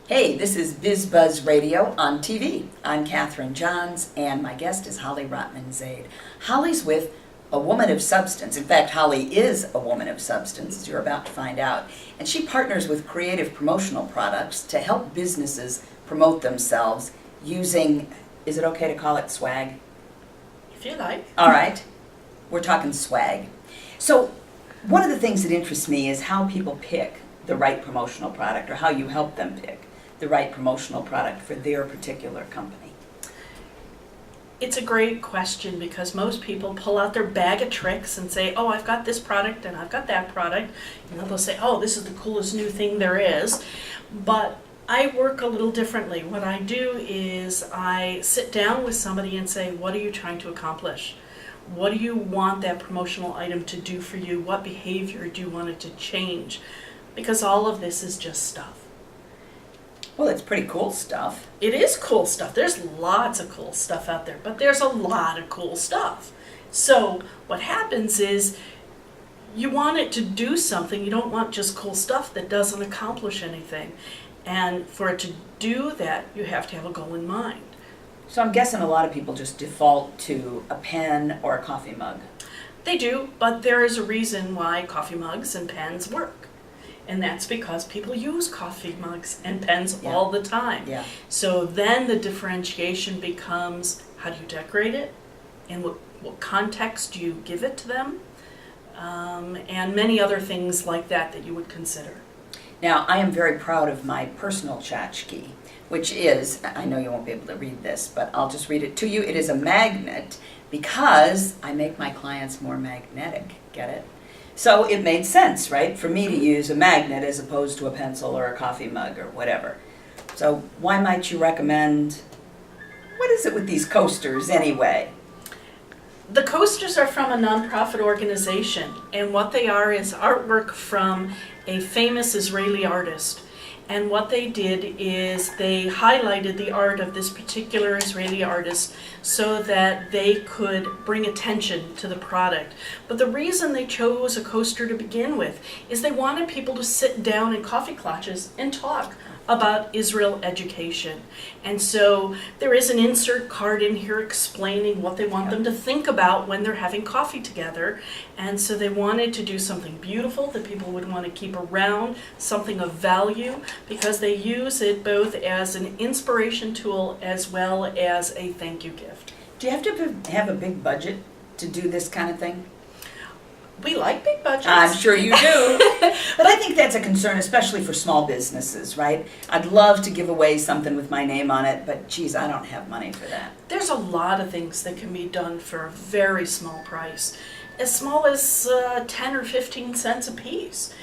Hey, this is Bizz Radio on TV. I'm Katherine Johns, and my guest is Holly Rotman-Zaid. Holly's with a woman of substance. In fact, Holly is a woman of substance, as you're about to find out. And she partners with creative promotional products to help businesses promote themselves using, is it okay to call it swag? If you like. All right. We're talking swag. So one of the things that interests me is how people pick the right promotional product, or how you help them pick the right promotional product for their particular company. It's a great question because most people pull out their bag of tricks and say, oh, I've got this product and I've got that product. And they'll say, oh, this is the coolest new thing there is. But I work a little differently. What I do is I sit down with somebody and say, what are you trying to accomplish? What do you want that promotional item to do for you? What behavior do you want it to change? Because all of this is just stuff. Well, it's pretty cool stuff. It is cool stuff. There's lots of cool stuff out there, but there's a lot of cool stuff. So what happens is you want it to do something. You don't want just cool stuff that doesn't accomplish anything. And for it to do that, you have to have a goal in mind. So I'm guessing a lot of people just default to a pen or a coffee mug. They do, but there is a reason why coffee mugs and pens work. And that's because people use coffee mugs and pens all the time. Yeah. So then the differentiation becomes, how do you decorate it? And what context do you give it to them? And many other things like that that you would consider. Now, I am very proud of my personal tchotchke, which is, I know you won't be able to read this, but I'll just read it to you. It is a magnet because I make my clients more magnetic. Get it? So it made sense, right, for me to use a magnet as opposed to a pencil or a coffee mug or whatever. So why might you recommend, what is it with these coasters anyway? The coasters are from a nonprofit organization, and what they are is artwork from a famous Israeli artist. And what they did is they highlighted the art of this particular Israeli artist so that they could bring attention to the product. But the reason they chose a coaster to begin with is they wanted people to sit down in coffee clutches and talk about Israel education. And so there is an insert card in here explaining what they want them to think about when they're having coffee together. And so they wanted to do something beautiful that people would want to keep around, something of value, because they use it both as an inspiration tool as well as a thank you gift. Do you have to have a big budget to do this kind of thing? We like big budgets. I'm sure you do. But I think that's a concern, especially for small businesses, right? I'd love to give away something with my name on it, but geez, I don't have money for that. There's a lot of things that can be done for a very small price, as small as 10 or 15 cents a piece.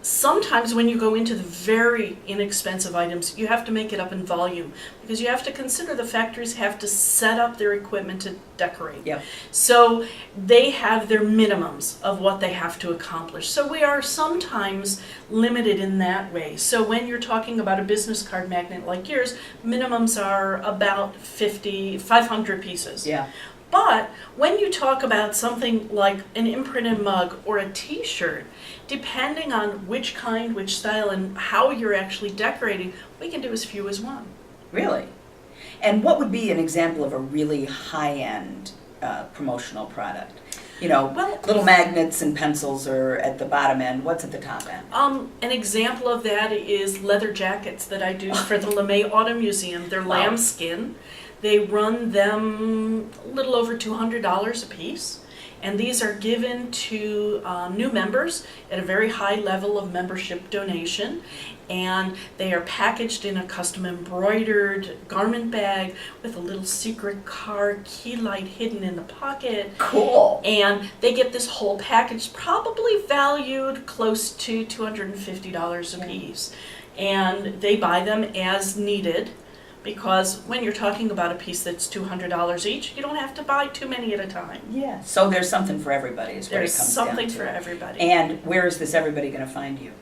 Sometimes when you go into the very inexpensive items, you have to make it up in volume because you have to consider the factories have to set up their equipment to decorate. Yep. So they have their minimums of what they have to accomplish. So we are sometimes limited in that way. So when you're talking about a business card magnet like yours, minimums are about 500 pieces. Yeah. But when you talk about something like an imprinted mug or a t-shirt, depending on which kind, which style, and how you're actually decorating, we can do as few as one. Really? And what would be an example of a really high-end promotional product? You know, Well, little magnets and pencils are at the bottom end. What's at the top end? An example of that is leather jackets that I do for the LeMay Auto Museum. They're Wow. lambskin. They run them a little over $200 a piece. And these are given to new members at a very high level of membership donation. And they are packaged in a custom embroidered garment bag with a little secret card key light hidden in the pocket. Cool. And they get this whole package, probably valued close to $250 a piece. And they buy them as needed. Because when you're talking about a piece that's $200 each, you don't have to buy too many at a time. Yeah. So there's something for everybody is what it There's comes down something to. for everybody. And where is this everybody going to find you?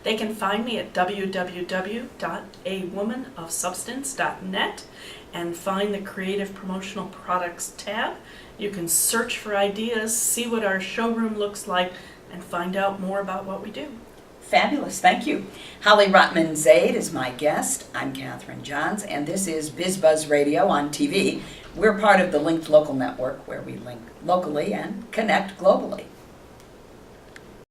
They can find me at www.awomanofsubstance.net and find the Creative Promotional Products tab. You can search for ideas, see what our showroom looks like, and find out more about what we do. Fabulous, thank you. Holly Rotman-Zaid is my guest. I'm Catherine Johns, and this is Bizz Radio on TV. We're part of the Linked Local Network, where we link locally and connect globally.